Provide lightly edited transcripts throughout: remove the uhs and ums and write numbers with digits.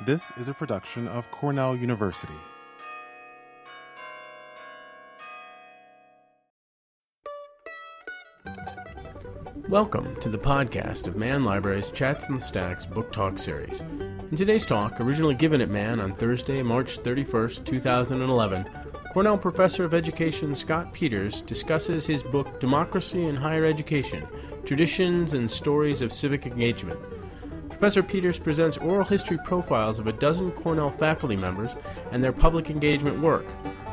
This is a production of Cornell University. Welcome to the podcast of Mann Library's Chats and Stacks Book Talk series. In today's talk, originally given at Mann on Thursday, March 31st, 2011, Cornell Professor of Education Scott Peters discusses his book Democracy in Higher Education, Traditions and Stories of Civic Engagement. Professor Peters presents oral history profiles of a dozen Cornell faculty members and their public engagement work,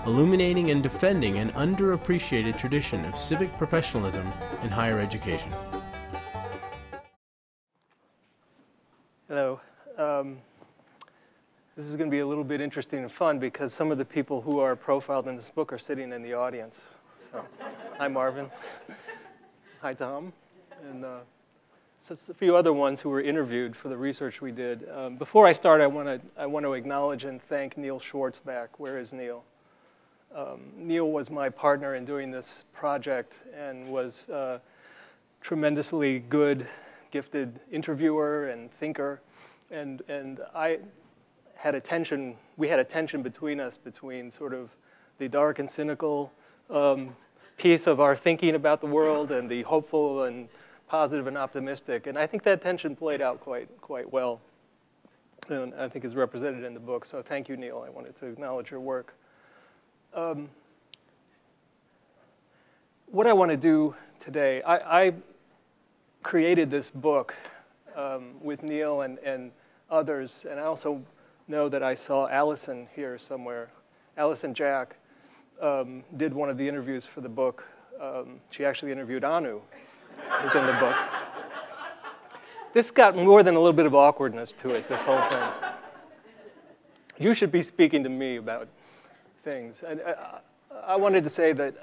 illuminating and defending an underappreciated tradition of civic professionalism in higher education. Hello. This is going to be a little bit interesting and fun because some of the people who are profiled in this book are sitting in the audience. So, hi, Marvin. Hi, Tom. And so it's a few other ones who were interviewed for the research we did. Before I start, I want to acknowledge and thank Neil Schwartzbach. Where is Neil? Neil was my partner in doing this project and was a tremendously good, gifted interviewer and thinker. And I had a tension, we had a tension between us, between sort of the dark and cynical piece of our thinking about the world and the hopeful and positive and optimistic. And I think that tension played out quite well. And I think is represented in the book. So thank you, Neil. I wanted to acknowledge your work. What I want to do today, I created this book with Neil and others, and I also know that I saw Allison here somewhere. Allison Jack did one of the interviews for the book. She actually interviewed Anu, who's in the book. This got more than a little bit of awkwardness to it, this whole thing. You should be speaking to me about things. And I wanted to say that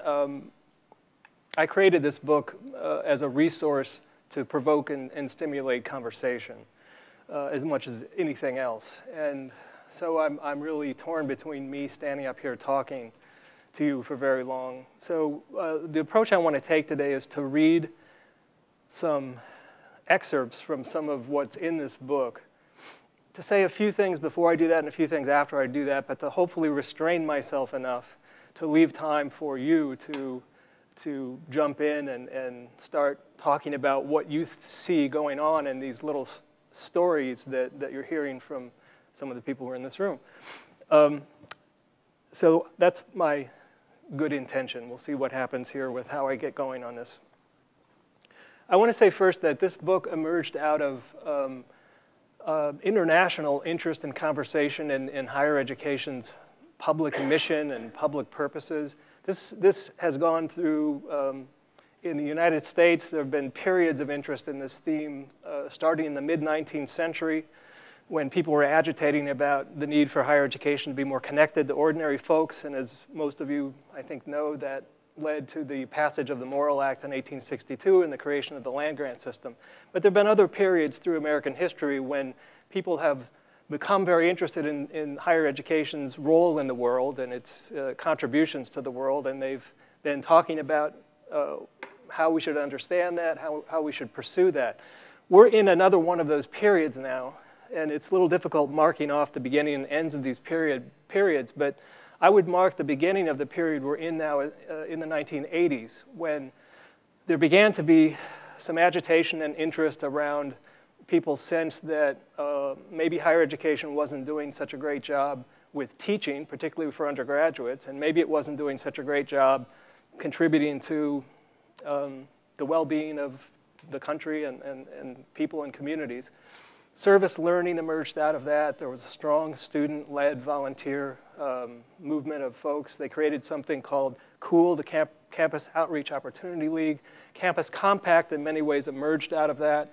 I created this book as a resource to provoke and stimulate conversation as much as anything else. And so I'm really torn between me standing up here talking to you for very long. So the approach I want to take today is to read some excerpts from some of what's in this book, to say a few things before I do that and a few things after I do that, but to hopefully restrain myself enough to leave time for you to jump in and start talking about what you see going on in these little stories that you're hearing from some of the people who are in this room. So that's my good intention. We'll see what happens here with how I get going on this. I want to say first that this book emerged out of international interest and conversation in higher education's public mission and public purposes. This has gone through, in the United States, there have been periods of interest in this theme, starting in the mid-19th century, when people were agitating about the need for higher education to be more connected to ordinary folks. And as most of you, I think, know, that led to the passage of the Morrill Act in 1862 and the creation of the land-grant system. But there have been other periods through American history when people have become very interested in higher education's role in the world and its contributions to the world, and they've been talking about how we should understand that, how we should pursue that. We're in another one of those periods now, and it's a little difficult marking off the beginning and ends of these periods, but I would mark the beginning of the period we're in now in the 1980s, when there began to be some agitation and interest around people's sense that maybe higher education wasn't doing such a great job with teaching, particularly for undergraduates, and maybe it wasn't doing such a great job contributing to the well-being of the country and people and communities. Service learning emerged out of that. There was a strong student-led volunteer movement of folks. They created something called COOL, the Campus Outreach Opportunity League. Campus Compact in many ways emerged out of that,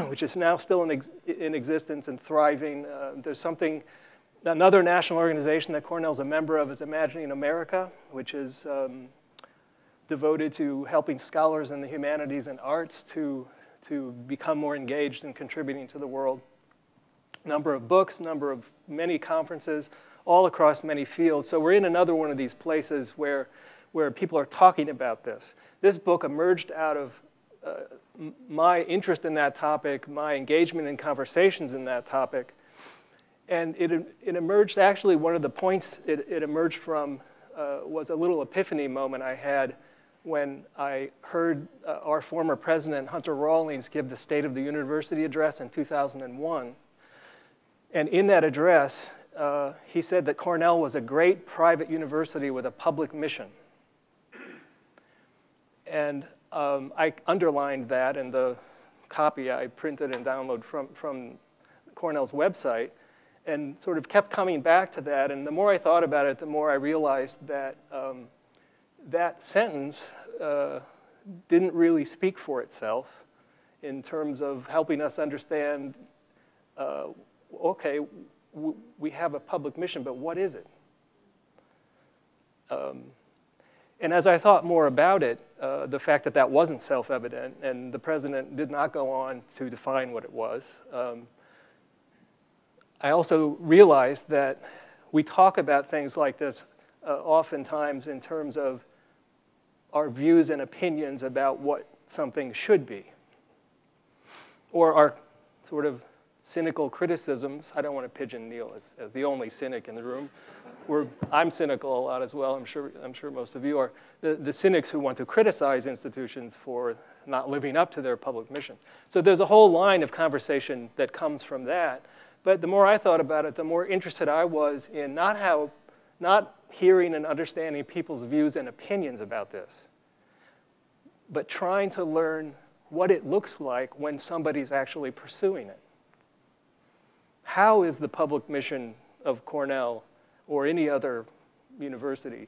which is now still in existence and thriving. There's another national organization that Cornell's a member of is Imagining America, which is devoted to helping scholars in the humanities and arts to become more engaged in contributing to the world. Number of books, many conferences, all across many fields. So we're in another one of these places where people are talking about this. This book emerged out of my interest in that topic, my engagement in conversations in that topic, And it emerged, actually, one of the points it emerged from was a little epiphany moment I had when I heard our former president, Hunter Rawlings, give the State of the University address in 2001. And in that address, he said that Cornell was a great private university with a public mission. And I underlined that in the copy I printed and downloaded from Cornell's website, and sort of kept coming back to that. And the more I thought about it, the more I realized that that sentence didn't really speak for itself in terms of helping us understand, okay, we have a public mission, but what is it? And as I thought more about it, the fact that that wasn't self-evident, and the president did not go on to define what it was, I also realized that we talk about things like this oftentimes in terms of our views and opinions about what something should be, or our sort of cynical criticisms. I don't want to pigeon Neil as the only cynic in the room. I'm cynical a lot as well. I'm sure most of you are. The cynics who want to criticize institutions for not living up to their public mission. So there's a whole line of conversation that comes from that. But the more I thought about it, the more interested I was in not hearing and understanding people's views and opinions about this, but trying to learn what it looks like when somebody's actually pursuing it. How is the public mission of Cornell or any other university,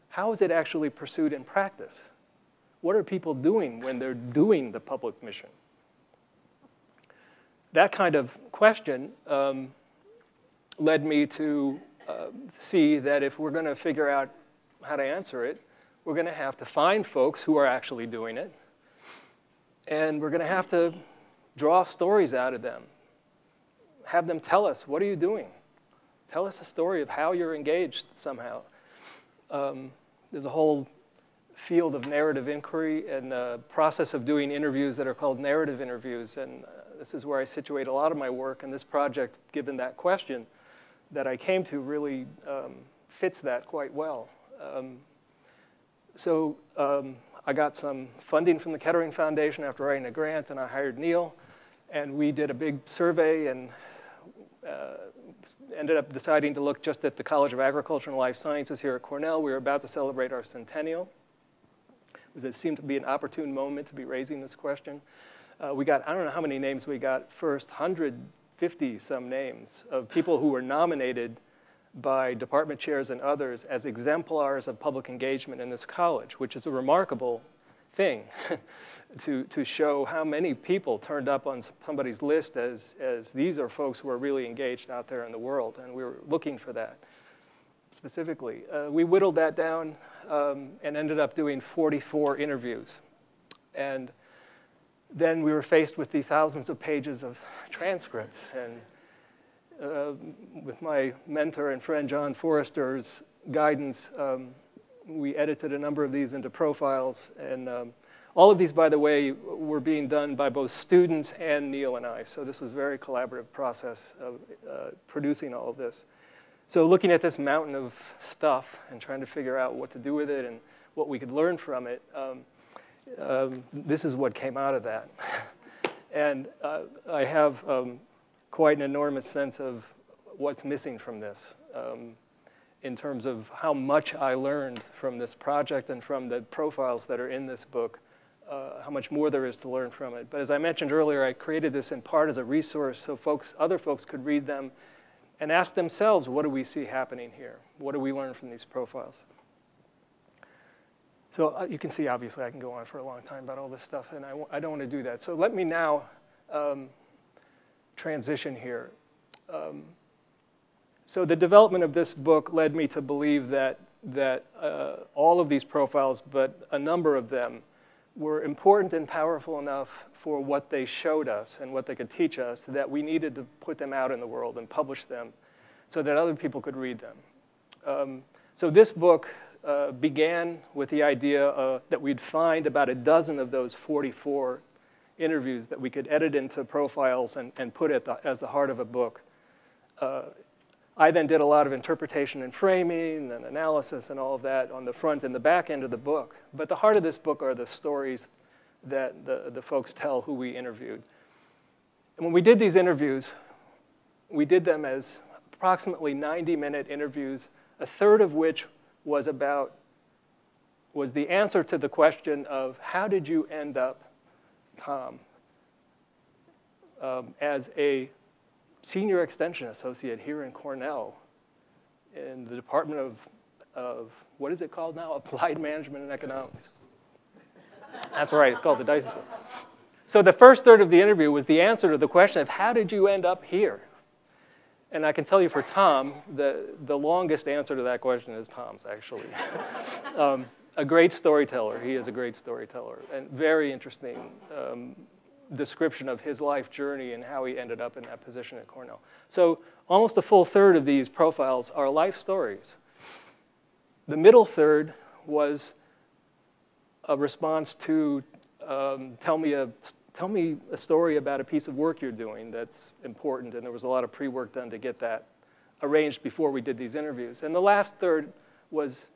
how is it actually pursued in practice? What are people doing when they're doing the public mission? That kind of question led me to see that if we're going to figure out how to answer it, we're going to have to find folks who are actually doing it, and we're going to have to draw stories out of them, have them tell us, what are you doing? Tell us a story of how you're engaged somehow. There's a whole field of narrative inquiry and a process of doing interviews that are called narrative interviews, and this is where I situate a lot of my work, and this project, given that question that I came to, really fits that quite well. So I got some funding from the Kettering Foundation after writing a grant, and I hired Neil, and we did a big survey and ended up deciding to look just at the College of Agriculture and Life Sciences here at Cornell. We were about to celebrate our centennial. It seemed to be an opportune moment to be raising this question. We got, I don't know how many names we got first, 150 some names of people who were nominated by department chairs and others as exemplars of public engagement in this college, which is a remarkable thing to show how many people turned up on somebody's list as these are folks who are really engaged out there in the world, and we were looking for that specifically. We whittled that down and ended up doing 44 interviews. And then we were faced with the thousands of pages of transcripts. And with my mentor and friend John Forrester's guidance, we edited a number of these into profiles. And all of these, by the way, were being done by both students and Neil and I. So this was a very collaborative process of producing all of this. So looking at this mountain of stuff and trying to figure out what to do with it and what we could learn from it, this is what came out of that. And I have quite an enormous sense of what's missing from this in terms of how much I learned from this project and from the profiles that are in this book, how much more there is to learn from it. But as I mentioned earlier, I created this in part as a resource so other folks could read them and ask themselves, what do we see happening here? What do we learn from these profiles? So you can see, obviously, I can go on for a long time about all this stuff, and I don't want to do that. So let me now transition here. So the development of this book led me to believe that all of these profiles, but a number of them, were important and powerful enough for what they showed us and what they could teach us that we needed to put them out in the world and publish them so that other people could read them. So this book began with the idea that we'd find about a dozen of those 44 interviews that we could edit into profiles and put as the heart of a book I then did a lot of interpretation and framing and analysis and all of that on the front and the back end of the book. But the heart of this book are the stories that the folks tell who we interviewed. And when we did these interviews, we did them as approximately 90-minute interviews, a third of which was the answer to the question of how did you end up, Tom, as a senior extension associate here in Cornell in the Department of what is it called now? Applied Management and Economics. That's right, it's called the Dyson School. So the first third of the interview was the answer to the question of how did you end up here? And I can tell you for Tom, the longest answer to that question is Tom's, actually. A great storyteller. He is a great storyteller. And very interesting description of his life journey and how he ended up in that position at Cornell. So almost a full third of these profiles are life stories. The middle third was a response to tell me a story about a piece of work you're doing that's important, and there was a lot of pre-work done to get that arranged before we did these interviews. And the last third was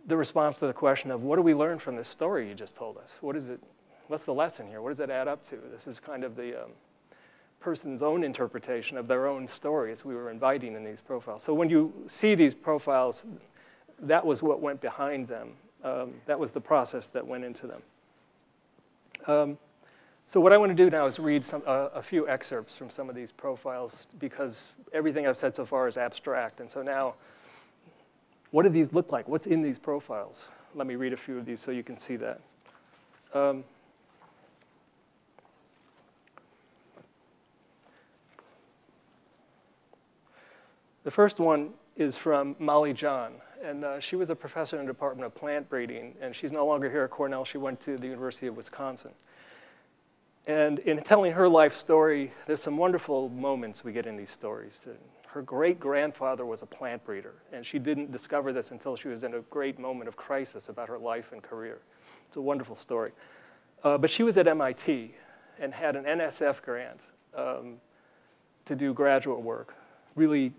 the response to the question of what do we learn from this story you just told us? What is it? What's the lesson here? What does it add up to? This is kind of the person's own interpretation of their own stories we were inviting in these profiles. So when you see these profiles, that was what went behind them. That was the process that went into them. So what I want to do now is read a few excerpts from some of these profiles because everything I've said so far is abstract. And so now, what do these look like? What's in these profiles? Let me read a few of these so you can see that. The first one is from Maloney, and she was a professor in the Department of Plant Breeding, and she's no longer here at Cornell. She went to the University of Wisconsin. And in telling her life story, there's some wonderful moments we get in these stories. Her great-grandfather was a plant breeder, and she didn't discover this until she was in a great moment of crisis about her life and career. It's a wonderful story. But she was at MIT and had an NSF grant to do graduate work. Really,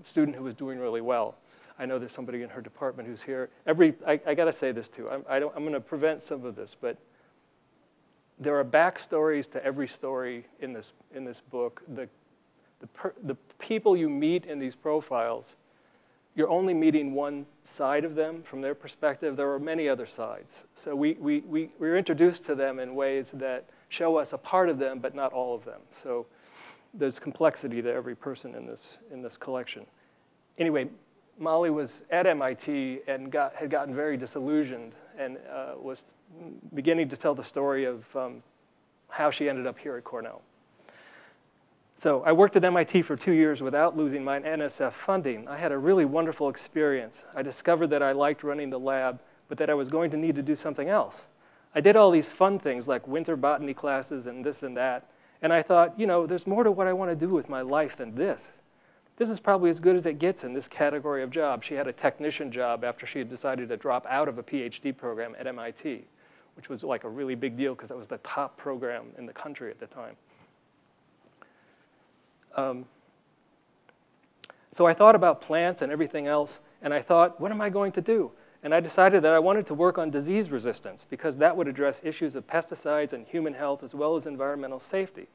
student who was doing really well. I know there's somebody in her department who's here. I got to say this too. I'm going to prevent some of this, but there are backstories to every story in this book. The people you meet in these profiles, you're only meeting one side of them from their perspective. There are many other sides. So we're introduced to them in ways that show us a part of them, but not all of them. So there's complexity to every person in this collection. Anyway, Molly was at MIT and had gotten very disillusioned and was beginning to tell the story of how she ended up here at Cornell. So I worked at MIT for 2 years without losing my NSF funding. I had a really wonderful experience. I discovered that I liked running the lab, but that I was going to need to do something else. I did all these fun things like winter botany classes and this and that. And I thought, there's more to what I want to do with my life than this. This is probably as good as it gets in this category of job. She had a technician job after she had decided to drop out of a PhD program at MIT, which was like a really big deal because that was the top program in the country at the time. So I thought about plants and everything else, and I thought, what am I going to do? And I decided that I wanted to work on disease resistance because that would address issues of pesticides and human health as well as environmental safety.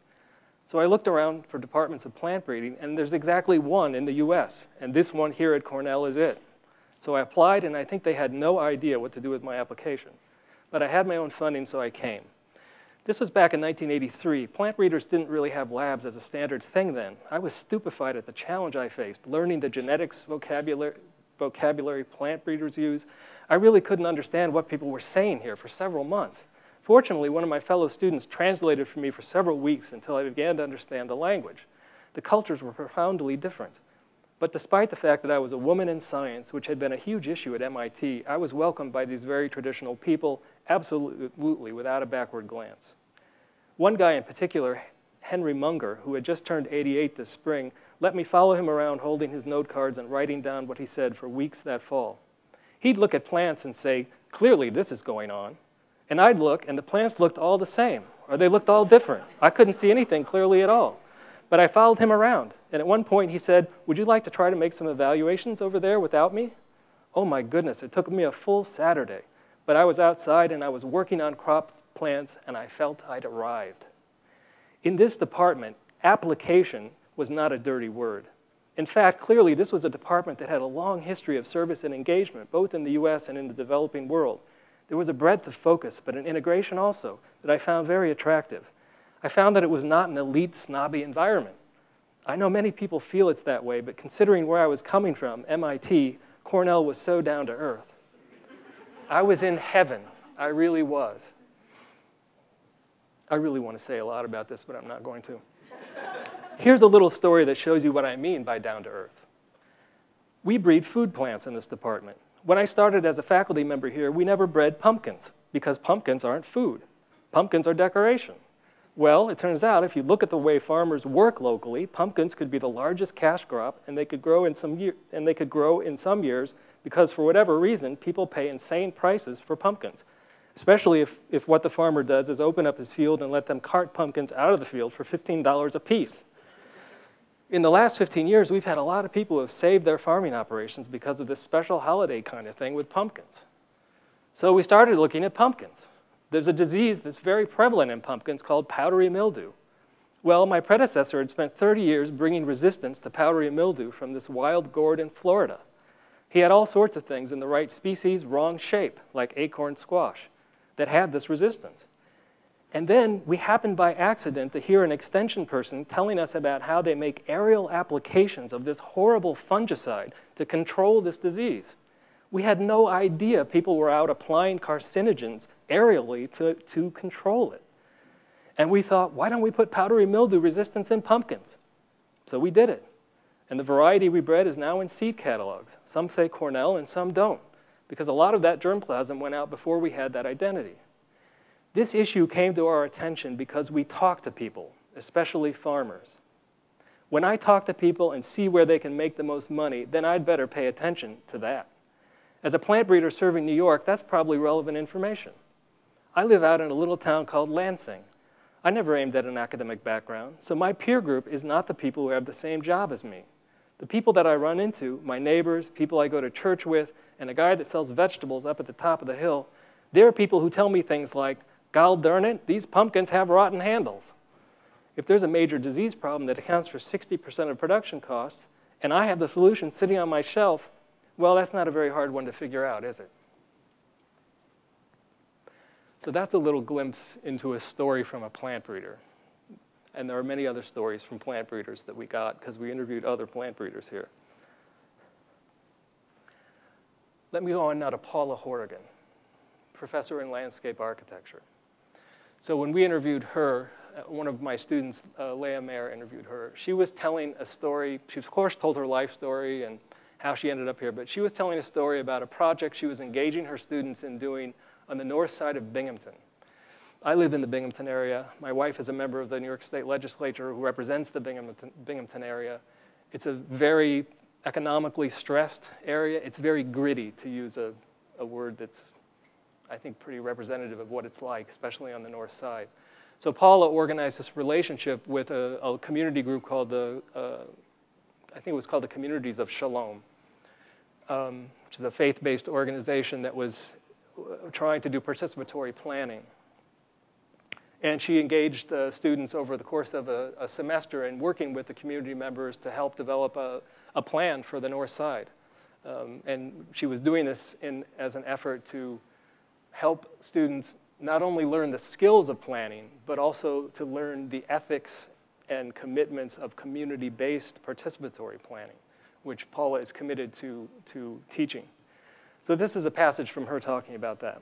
So I looked around for departments of plant breeding, and there's exactly one in the US, and this one here at Cornell is it. So I applied, and I think they had no idea what to do with my application. But I had my own funding, so I came. This was back in 1983. Plant breeders didn't really have labs as a standard thing then. I was stupefied at the challenge I faced, learning the genetics vocabulary plant breeders use. I really couldn't understand what people were saying here for several months. Fortunately, one of my fellow students translated for me for several weeks until I began to understand the language. The cultures were profoundly different. But despite the fact that I was a woman in science, which had been a huge issue at MIT, I was welcomed by these very traditional people, absolutely, without a backward glance. One guy in particular, Henry Munger, who had just turned 88 this spring, let me follow him around holding his note cards and writing down what he said for weeks that fall. He'd look at plants and say, clearly this is going on. And I'd look, and the plants looked all the same, or they looked all different. I couldn't see anything clearly at all. But I followed him around, and at one point he said, "Would you like to try to make some evaluations over there without me?" Oh my goodness, it took me a full Saturday. But I was outside and I was working on crop plants, and I felt I'd arrived. In this department, application was not a dirty word. In fact, clearly this was a department that had a long history of service and engagement, both in the US and in the developing world. There was a breadth of focus, but an integration also, that I found very attractive. I found that it was not an elite, snobby environment. I know many people feel it's that way, but considering where I was coming from, MIT, Cornell was so down to earth. I was in heaven. I really was. I really want to say a lot about this, but I'm not going to. Here's a little story that shows you what I mean by down to earth. We breed food plants in this department. When I started as a faculty member here, we never bred pumpkins because pumpkins aren't food. Pumpkins are decoration. Well, it turns out if you look at the way farmers work locally, pumpkins could be the largest cash crop, and they could grow in some years because for whatever reason, people pay insane prices for pumpkins, especially if what the farmer does is open up his field and let them cart pumpkins out of the field for $15 a piece. In the last 15 years, we've had a lot of people who have saved their farming operations because of this special holiday kind of thing with pumpkins. So we started looking at pumpkins. There's a disease that's very prevalent in pumpkins called powdery mildew. Well, my predecessor had spent 30 years bringing resistance to powdery mildew from this wild gourd in Florida. He had all sorts of things in the right species, wrong shape, like acorn squash, that had this resistance. And then we happened by accident to hear an extension person telling us about how they make aerial applications of this horrible fungicide to control this disease. We had no idea people were out applying carcinogens aerially to control it. And we thought, why don't we put powdery mildew resistance in pumpkins? So we did it. And the variety we bred is now in seed catalogs. Some say Cornell and some don't, because a lot of that germplasm went out before we had that identity. This issue came to our attention because we talk to people, especially farmers. When I talk to people and see where they can make the most money, then I'd better pay attention to that. As a plant breeder serving New York, that's probably relevant information. I live out in a little town called Lansing. I never aimed at an academic background, so my peer group is not the people who have the same job as me. The people that I run into, my neighbors, people I go to church with, and a guy that sells vegetables up at the top of the hill, they're people who tell me things like, "God darn it, these pumpkins have rotten handles." If there's a major disease problem that accounts for 60% of production costs, and I have the solution sitting on my shelf, well, that's not a very hard one to figure out, is it? So that's a little glimpse into a story from a plant breeder. And there are many other stories from plant breeders that we got because we interviewed other plant breeders here. Let me go on now to Paula Horrigan, professor in landscape architecture. So when we interviewed her, one of my students, Leah Mayer, interviewed her. She was telling a story. She, of course, told her life story and how she ended up here, but she was telling a story about a project she was engaging her students in doing on the north side of Binghamton. I live in the Binghamton area. My wife is a member of the New York State Legislature who represents the Binghamton area. It's a very economically stressed area. It's very gritty, to use a word that's, I think, pretty representative of what it's like, especially on the north side. So Paula organized this relationship with a community group called I think it was called the Communities of Shalom, which is a faith-based organization that was trying to do participatory planning. And she engaged students over the course of a semester in working with the community members to help develop a plan for the north side. And she was doing this as an effort to help students not only learn the skills of planning, but also to learn the ethics and commitments of community-based participatory planning, which Paula is committed to teaching. So this is a passage from her talking about that.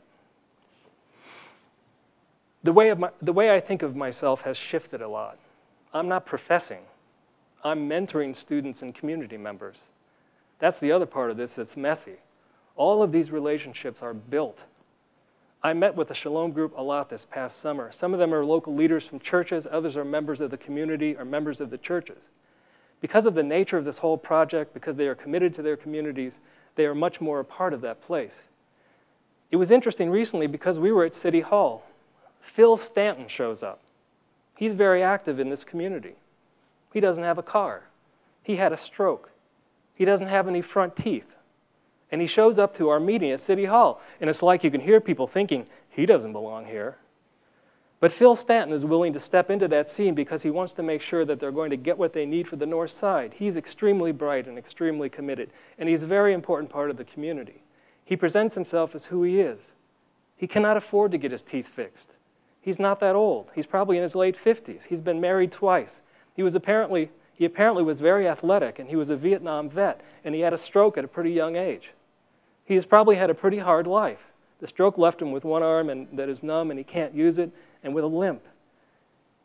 The way I think of myself has shifted a lot. I'm not professing. I'm mentoring students and community members. That's the other part of this that's messy. All of these relationships are built. I met with the Shalom group a lot this past summer. Some of them are local leaders from churches. Others are members of the community or members of the churches. Because of the nature of this whole project, because they are committed to their communities, they are much more a part of that place. It was interesting recently because we were at City Hall. Phil Stanton shows up. He's very active in this community. He doesn't have a car. He had a stroke. He doesn't have any front teeth. And he shows up to our meeting at City Hall, and it's like you can hear people thinking, he doesn't belong here. But Phil Stanton is willing to step into that scene because he wants to make sure that they're going to get what they need for the North Side. He's extremely bright and extremely committed, and he's a very important part of the community. He presents himself as who he is. He cannot afford to get his teeth fixed. He's not that old. He's probably in his late 50s. He's been married twice. He apparently was very athletic, and he was a Vietnam vet, and he had a stroke at a pretty young age. He has probably had a pretty hard life. The stroke left him with one arm that is numb, and he can't use it, and with a limp.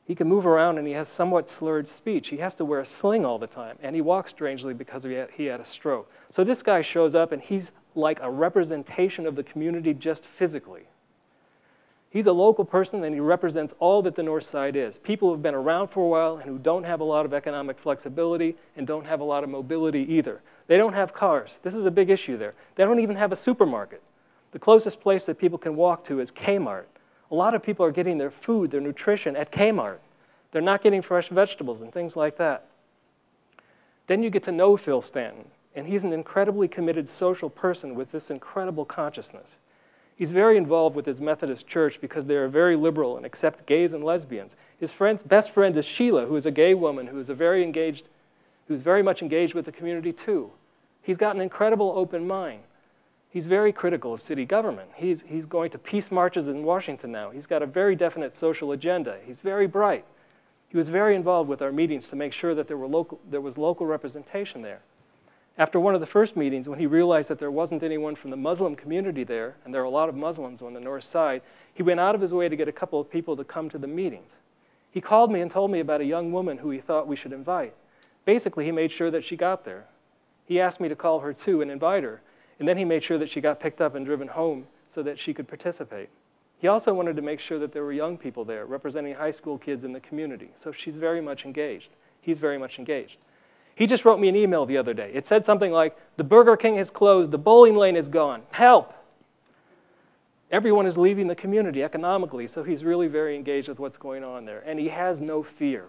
He can move around, and he has somewhat slurred speech. He has to wear a sling all the time, and he walks strangely because he had a stroke. So this guy shows up, and he's like a representation of the community just physically. He's a local person, and he represents all that the North Side is. People who have been around for a while and who don't have a lot of economic flexibility and don't have a lot of mobility either. They don't have cars. This is a big issue there. They don't even have a supermarket. The closest place that people can walk to is Kmart. A lot of people are getting their food, their nutrition at Kmart. They're not getting fresh vegetables and things like that. Then you get to know Phil Stanton, and he's an incredibly committed social person with this incredible consciousness. He's very involved with his Methodist church because they are very liberal and accept gays and lesbians. His best friend is Sheila, who is a gay woman who's very much engaged with the community too. He's got an incredible open mind. He's very critical of city government. He's going to peace marches in Washington now. He's got a very definite social agenda. He's very bright. He was very involved with our meetings to make sure that there was local representation there. After one of the first meetings, when he realized that there wasn't anyone from the Muslim community there, and there are a lot of Muslims on the North Side, he went out of his way to get a couple of people to come to the meetings. He called me and told me about a young woman who he thought we should invite. Basically, he made sure that she got there. He asked me to call her too and invite her, and then he made sure that she got picked up and driven home so that she could participate. He also wanted to make sure that there were young people there representing high school kids in the community, so she's very much engaged. He's very much engaged. He just wrote me an email the other day. It said something like, the Burger King has closed, the bowling lane is gone, help! Everyone is leaving the community economically, so he's really very engaged with what's going on there, and he has no fear.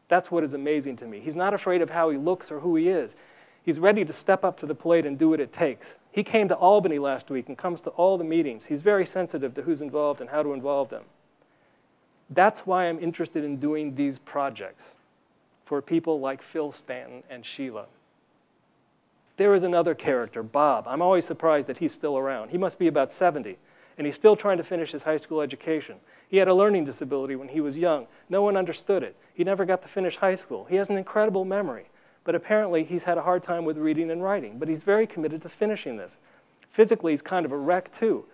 That's what is amazing to me. He's not afraid of how he looks or who he is. He's ready to step up to the plate and do what it takes. He came to Albany last week and comes to all the meetings. He's very sensitive to who's involved and how to involve them. That's why I'm interested in doing these projects for people like Phil Stanton and Sheila. There is another character, Bob. I'm always surprised that he's still around. He must be about 70, and he's still trying to finish his high school education. He had a learning disability when he was young. No one understood it. He never got to finish high school. He has an incredible memory, but apparently he's had a hard time with reading and writing, but he's very committed to finishing this. Physically, he's kind of a wreck too.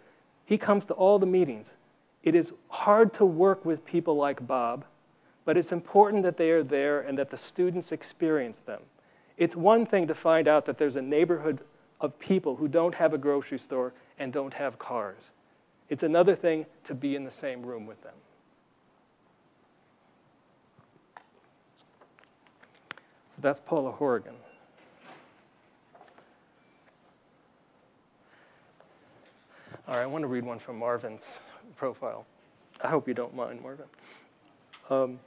He comes to all the meetings. It is hard to work with people like Bob, but it's important that they are there and that the students experience them. It's one thing to find out that there's a neighborhood of people who don't have a grocery store and don't have cars. It's another thing to be in the same room with them. So that's Paula Horrigan. All right, I want to read one from Marvin's profile. I hope you don't mind, Marvin.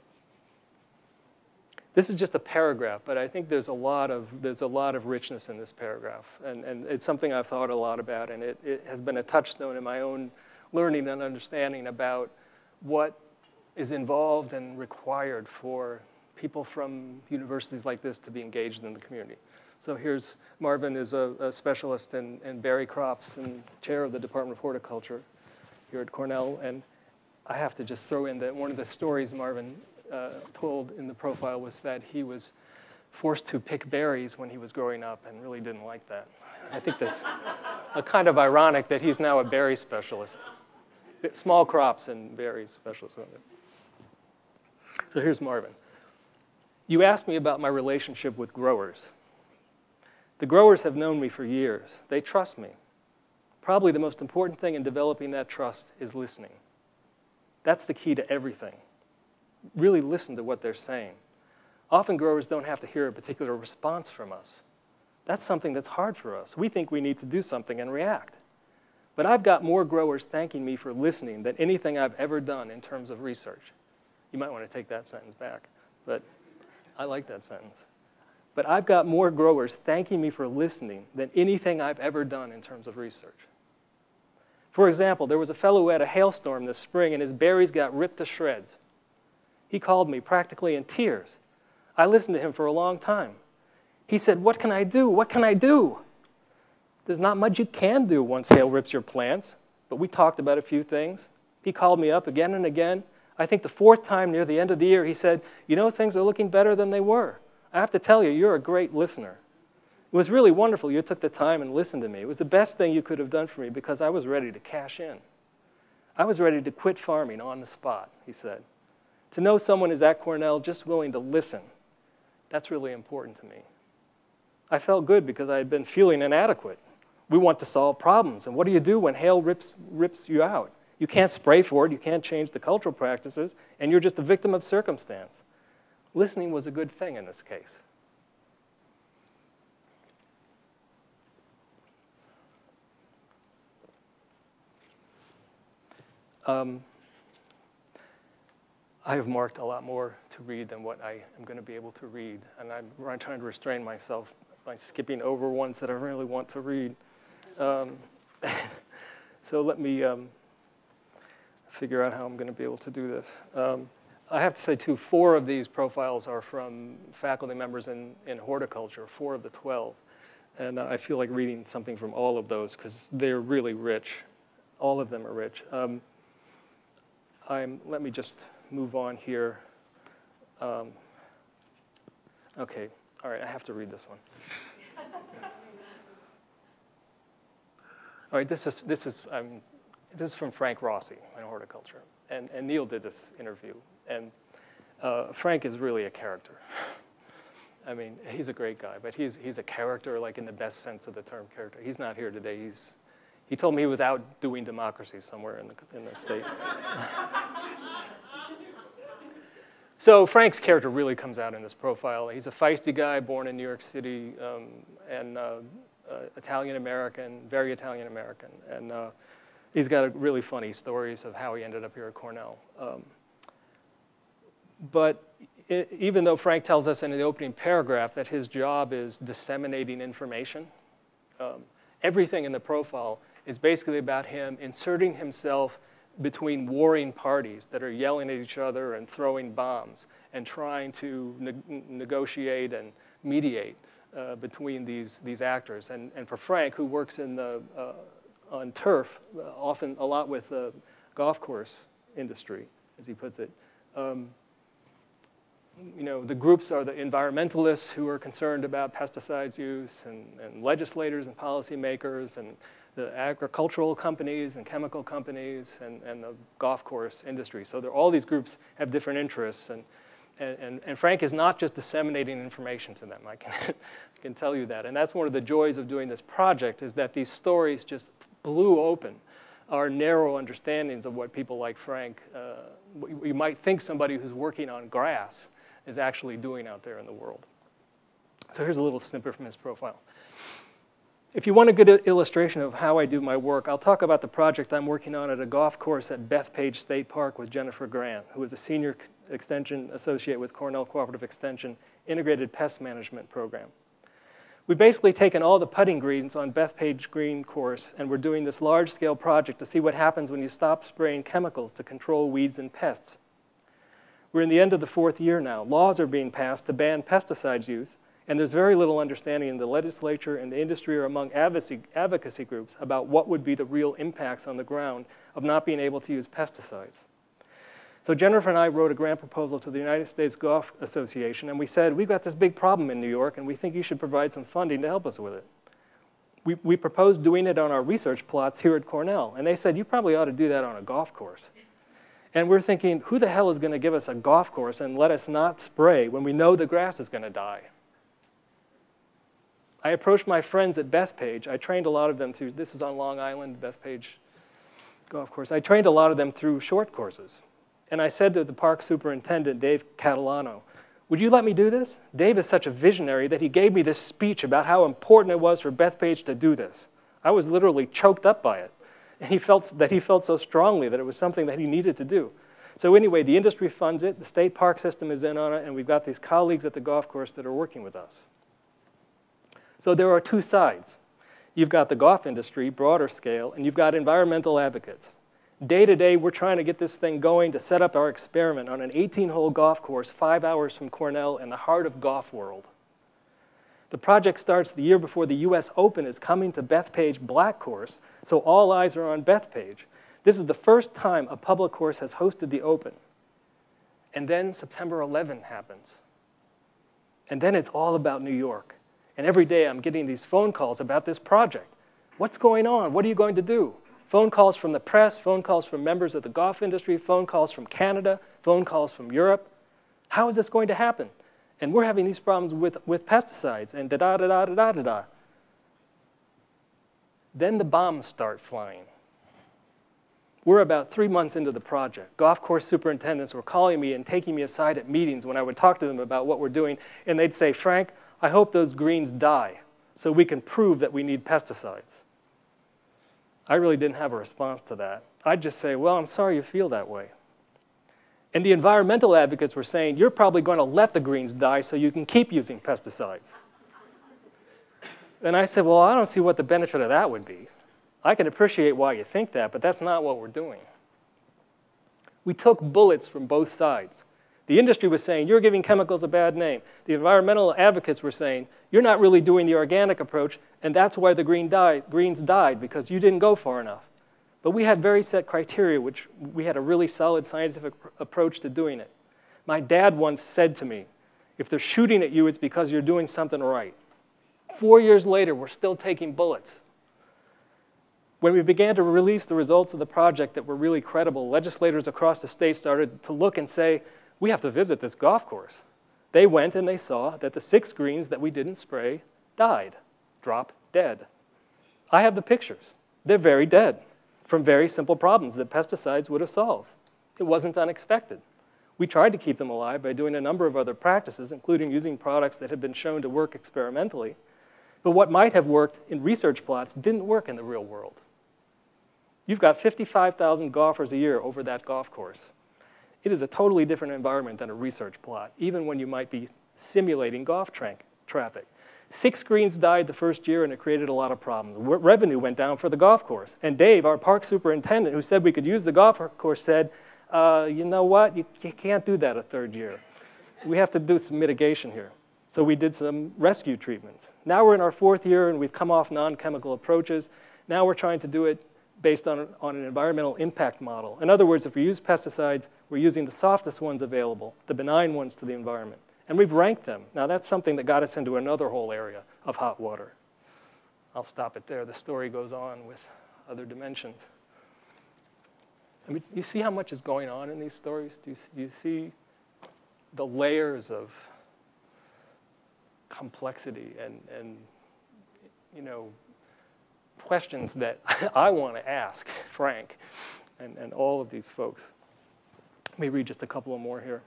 This is just a paragraph, but I think there's a lot of richness in this paragraph, and it's something I've thought a lot about, and it has been a touchstone in my own learning and understanding about what is involved and required for people from universities like this to be engaged in the community. So here's Marvin is a specialist in berry crops and chair of the Department of Horticulture here at Cornell, and I have to just throw in that one of the stories Marvin told in the profile was that he was forced to pick berries when he was growing up and really didn't like that. I think that's kind of ironic that he's now a berry specialist. Small crops and berries specialist. So here's Marvin. You asked me about my relationship with growers. The growers have known me for years. They trust me. Probably the most important thing in developing that trust is listening. That's the key to everything. Really listen to what they're saying. Often growers don't have to hear a particular response from us. That's something that's hard for us. We think we need to do something and react. But I've got more growers thanking me for listening than anything I've ever done in terms of research. You might want to take that sentence back. But I like that sentence. But I've got more growers thanking me for listening than anything I've ever done in terms of research. For example, there was a fellow who had a hailstorm this spring and his berries got ripped to shreds. He called me practically in tears. I listened to him for a long time. He said, "What can I do? What can I do?" There's not much you can do once hail rips your plants, but we talked about a few things. He called me up again and again. I think the fourth time near the end of the year, he said, "You know, things are looking better than they were. I have to tell you, you're a great listener." It was really wonderful you took the time and listened to me. It was the best thing you could have done for me because I was ready to cash in. I was ready to quit farming on the spot, he said. To know someone is at Cornell just willing to listen, that's really important to me. I felt good because I had been feeling inadequate. We want to solve problems, and what do you do when hail rips you out? You can't spray for it, you can't change the cultural practices, and you're just a victim of circumstance. Listening was a good thing in this case. I have marked a lot more to read than what I am going to be able to read, and I'm trying to restrain myself by skipping over ones that I really want to read. So let me figure out how I'm going to be able to do this. I have to say, too, 4 of these profiles are from faculty members in horticulture, 4 of the 12. And I feel like reading something from all of those because they're really rich. All of them are rich. Let me just move on here. Okay, all right, I have to read this one. All right, this is from Frank Rossi in horticulture, and Neil did this interview, and Frank is really a character. I mean, he's a great guy, but he's a character, like in the best sense of the term character. He's not here today. He told me he was out doing democracy somewhere in the state. So Frank's character really comes out in this profile. He's a feisty guy born in New York City and Italian-American, very Italian-American. And he's got really funny stories of how he ended up here at Cornell. But even though Frank tells us in the opening paragraph that his job is disseminating information, everything in the profile is basically about him inserting himself between warring parties that are yelling at each other and throwing bombs and trying to negotiate and mediate between these actors. And for Frank, who works on turf, often a lot with the golf course industry, as he puts it, the groups are the environmentalists who are concerned about pesticides use and legislators and policymakers and the agricultural companies and chemical companies and the golf course industry. So all these groups have different interests, and Frank is not just disseminating information to them. I can tell you that. And that's one of the joys of doing this project, is that these stories just blew open our narrow understandings of what people like Frank, you might think somebody who's working on grass is actually doing out there in the world. So here's a little snippet from his profile. If you want a good illustration of how I do my work, I'll talk about the project I'm working on at a golf course at Bethpage State Park with Jennifer Grant, who is a senior extension associate with Cornell Cooperative Extension Integrated Pest Management Program. We've basically taken all the putting greens on Bethpage Green course, and we're doing this large-scale project to see what happens when you stop spraying chemicals to control weeds and pests. We're in the end of the 4th year now. Laws are being passed to ban pesticides use, and there's very little understanding in the legislature and the industry or among advocacy groups about what would be the real impacts on the ground of not being able to use pesticides. So Jennifer and I wrote a grant proposal to the United States Golf Association, and we said, we've got this big problem in New York, and we think you should provide some funding to help us with it. We proposed doing it on our research plots here at Cornell, and they said, you probably ought to do that on a golf course. And we're thinking, who the hell is going to give us a golf course and let us not spray when we know the grass is going to die? I approached my friends at Bethpage. I trained a lot of them through, this is on Long Island, Bethpage golf course. I trained a lot of them through short courses. And I said to the park superintendent, Dave Catalano, would you let me do this? Dave is such a visionary that he gave me this speech about how important it was for Bethpage to do this. I was literally choked up by it. And he felt so strongly that it was something that he needed to do. So anyway, the industry funds it, the state park system is in on it, and we've got these colleagues at the golf course that are working with us. So there are two sides. You've got the golf industry, broader scale, and you've got environmental advocates. Day to day, we're trying to get this thing going to set up our experiment on an 18-hole golf course 5 hours from Cornell in the heart of golf world. The project starts the year before the US Open is coming to Bethpage Black Course, so all eyes are on Bethpage. This is the first time a public course has hosted the Open. And then September 11 happens. And then it's all about New York. And every day I'm getting these phone calls about this project. What's going on? What are you going to do? Phone calls from the press, phone calls from members of the golf industry, phone calls from Canada, phone calls from Europe. How is this going to happen? And we're having these problems with pesticides and da-da-da-da-da-da-da. Then the bombs start flying. We're about 3 months into the project. Golf course superintendents were calling me and taking me aside at meetings when I would talk to them about what we're doing, and they'd say, Frank, I hope those greens die so we can prove that we need pesticides. I really didn't have a response to that. I'd just say, well, I'm sorry you feel that way. And the environmental advocates were saying, you're probably going to let the greens die so you can keep using pesticides. And I said, well, I don't see what the benefit of that would be. I can appreciate why you think that, but that's not what we're doing. We took bullets from both sides. The industry was saying, you're giving chemicals a bad name. The environmental advocates were saying, you're not really doing the organic approach, and that's why the greens died, because you didn't go far enough. But we had very set criteria, which we had a really solid scientific approach to doing it. My dad once said to me, if they're shooting at you, it's because you're doing something right. 4 years later, we're still taking bullets. When we began to release the results of the project that were really credible, legislators across the state started to look and say, we have to visit this golf course. They went and they saw that the 6 greens that we didn't spray died, drop dead. I have the pictures. They're very dead from very simple problems that pesticides would have solved. It wasn't unexpected. We tried to keep them alive by doing a number of other practices, including using products that had been shown to work experimentally. But what might have worked in research plots didn't work in the real world. You've got 55,000 golfers a year over that golf course. It is a totally different environment than a research plot, even when you might be simulating golf traffic. 6 greens died the first year, and it created a lot of problems. Revenue went down for the golf course. And Dave, our park superintendent, who said we could use the golf course, said, you know what? You can't do that a 3rd year. We have to do some mitigation here. So we did some rescue treatments. Now we're in our 4th year, and we've come off non-chemical approaches. Now we're trying to do it based on an environmental impact model. In other words, if we use pesticides, we're using the softest ones available, the benign ones to the environment. And we've ranked them. Now that's something that got us into another whole area of hot water. I'll stop it there. The story goes on with other dimensions. I mean, you see how much is going on in these stories? Do you see the layers of complexity and you know, questions that I want to ask Frank and all of these folks. Let me read just a couple of more here.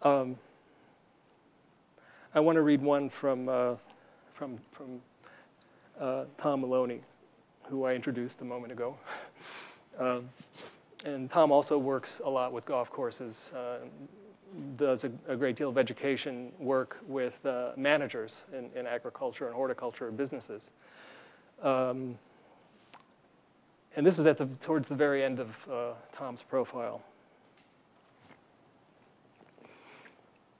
I want to read one from Tom Maloney, who I introduced a moment ago. And Tom also works a lot with golf courses, does a great deal of education work with managers in agriculture and horticulture businesses. And this is towards the very end of Tom's profile.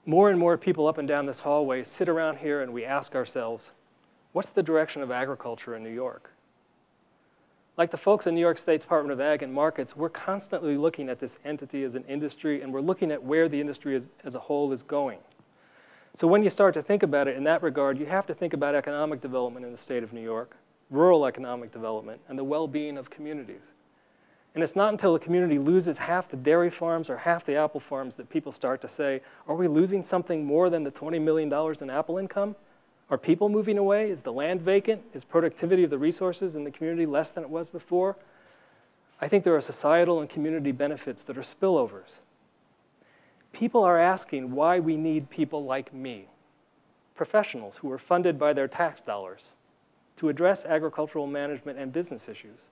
More and more people up and down this hallway sit around here and we ask ourselves, what's the direction of agriculture in New York? Like the folks in New York State Department of Ag and Markets, we're constantly looking at this entity as an industry, and we're looking at where the industry as a whole is going. So when you start to think about it in that regard, you have to think about economic development in the state of New York, rural economic development, and the well-being of communities. And it's not until a community loses half the dairy farms or half the apple farms that people start to say, are we losing something more than the $20 million in apple income? Are people moving away? Is the land vacant? Is productivity of the resources in the community less than it was before? I think there are societal and community benefits that are spillovers. People are asking why we need people like me, professionals who are funded by their tax dollars, to address agricultural management and business issues.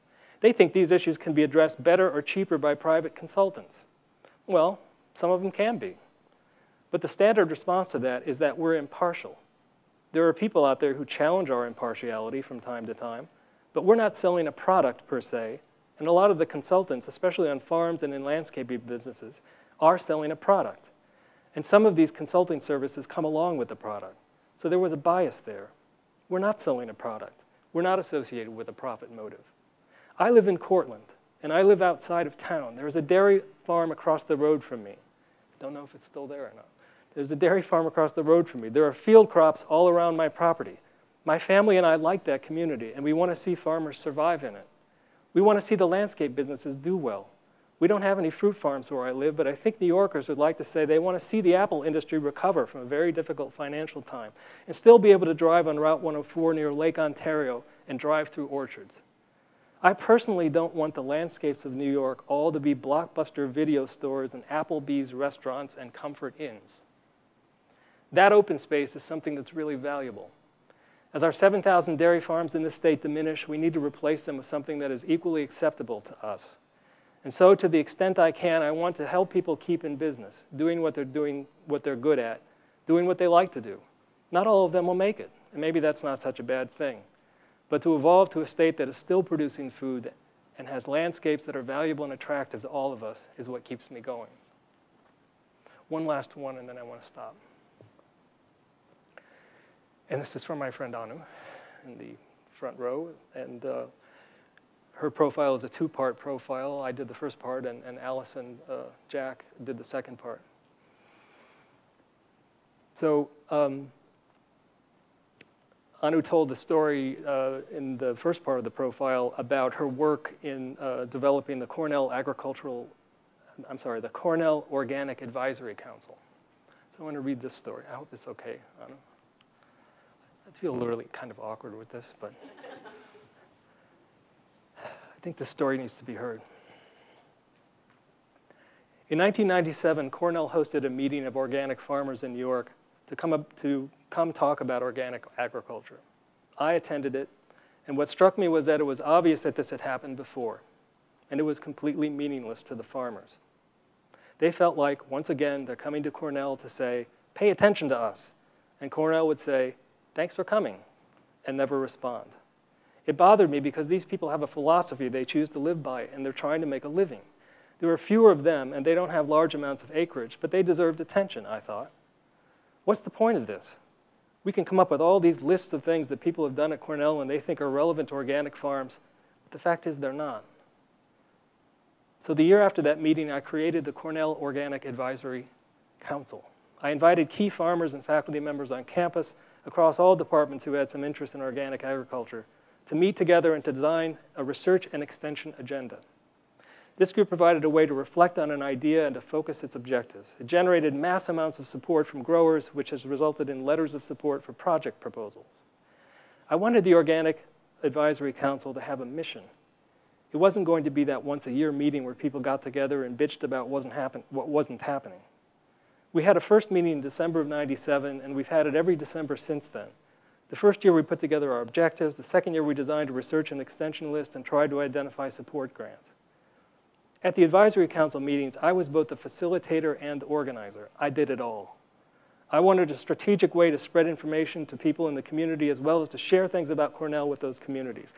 They think these issues can be addressed better or cheaper by private consultants. Well, some of them can be. But the standard response to that is that we're impartial. There are people out there who challenge our impartiality from time to time, but we're not selling a product per se, and a lot of the consultants, especially on farms and in landscaping businesses, are selling a product. And some of these consulting services come along with the product. So there was a bias there. We're not selling a product. We're not associated with a profit motive. I live in Cortland, and I live outside of town. There's a dairy farm across the road from me. Don't know if it's still there or not. There's a dairy farm across the road from me. There are field crops all around my property. My family and I like that community, and we want to see farmers survive in it. We want to see the landscape businesses do well. We don't have any fruit farms where I live, but I think New Yorkers would like to say they want to see the apple industry recover from a very difficult financial time and still be able to drive on Route 104 near Lake Ontario and drive through orchards. I personally don't want the landscapes of New York all to be Blockbuster video stores and Applebee's restaurants and comfort inns. That open space is something that's really valuable. As our 7,000 dairy farms in this state diminish, we need to replace them with something that is equally acceptable to us. And so to the extent I can, I want to help people keep in business, doing what they're good at, doing what they like to do. Not all of them will make it, and maybe that's not such a bad thing. But to evolve to a state that is still producing food and has landscapes that are valuable and attractive to all of us is what keeps me going. One last one, and then I want to stop. And this is from my friend Anu in the front row. And her profile is a two-part profile. I did the first part, and Allison Jack did the second part. So Anu told the story in the first part of the profile about her work in developing the Cornell the Cornell Organic Advisory Council. So I want to read this story. I hope it's okay, Anu. I feel literally kind of awkward with this, but I think this story needs to be heard. In 1997, Cornell hosted a meeting of organic farmers in New York to come talk about organic agriculture. I attended it, and what struck me was that it was obvious that this had happened before, and it was completely meaningless to the farmers. They felt like, once again, they're coming to Cornell to say, pay attention to us. And Cornell would say, thanks for coming, and never respond. It bothered me because these people have a philosophy they choose to live by, and they're trying to make a living. There are fewer of them, and they don't have large amounts of acreage, but they deserved attention, I thought. What's the point of this? We can come up with all these lists of things that people have done at Cornell and they think are relevant to organic farms, but the fact is they're not. So the year after that meeting, I created the Cornell Organic Advisory Council. I invited key farmers and faculty members on campus across all departments who had some interest in organic agriculture to meet together and to design a research and extension agenda. This group provided a way to reflect on an idea and to focus its objectives. It generated mass amounts of support from growers, which has resulted in letters of support for project proposals. I wanted the Organic Advisory Council to have a mission. It wasn't going to be that once-a-year meeting where people got together and bitched about what wasn't happening. We had a first meeting in December of '97, and we've had it every December since then. The first year we put together our objectives. The second year we designed a research and extension list and tried to identify support grants. At the advisory council meetings, I was both the facilitator and the organizer. I did it all. I wanted a strategic way to spread information to people in the community as well as to share things about Cornell with those communities.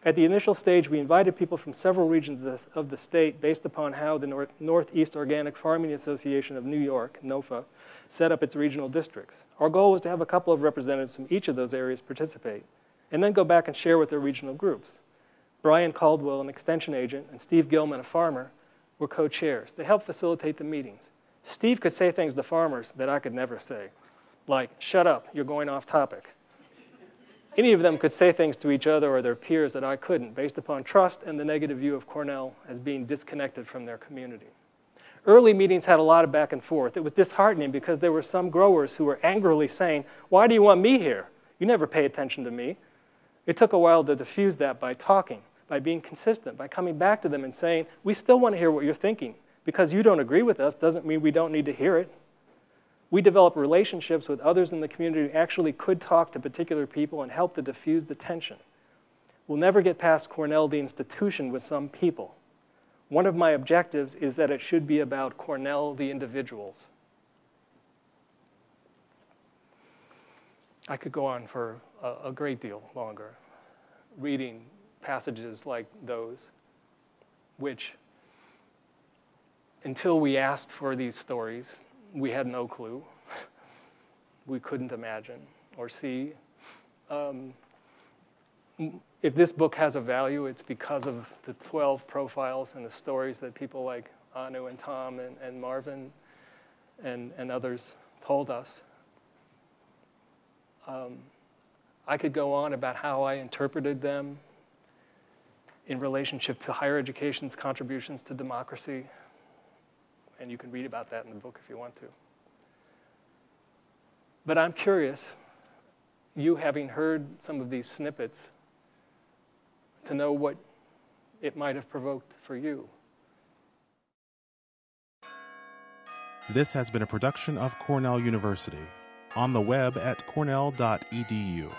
At the initial stage, we invited people from several regions of the state based upon how the Northeast Organic Farming Association of New York, NOFA, set up its regional districts. Our goal was to have a couple of representatives from each of those areas participate, and then go back and share with their regional groups. Brian Caldwell, an extension agent, and Steve Gilman, a farmer, were co-chairs. They helped facilitate the meetings. Steve could say things to farmers that I could never say, like, shut up, you're going off topic. Any of them could say things to each other or their peers that I couldn't, based upon trust and the negative view of Cornell as being disconnected from their community. Early meetings had a lot of back and forth. It was disheartening because there were some growers who were angrily saying, why do you want me here? You never pay attention to me. It took a while to diffuse that by talking, by being consistent, by coming back to them and saying, we still want to hear what you're thinking. Because you don't agree with us doesn't mean we don't need to hear it. We developed relationships with others in the community who actually could talk to particular people and help to diffuse the tension. We'll never get past Cornell, the institution, with some people. One of my objectives is that it should be about Cornell, the individuals. I could go on for a great deal longer, reading passages like those, which, until we asked for these stories, we had no clue. We couldn't imagine or see. If this book has a value, it's because of the 12 profiles and the stories that people like Anu and Tom and Marvin and others told us. I could go on about how I interpreted them in relationship to higher education's contributions to democracy, and you can read about that in the book if you want to. But I'm curious, you having heard some of these snippets, to know what it might have provoked for you. This has been a production of Cornell University, on the web at cornell.edu.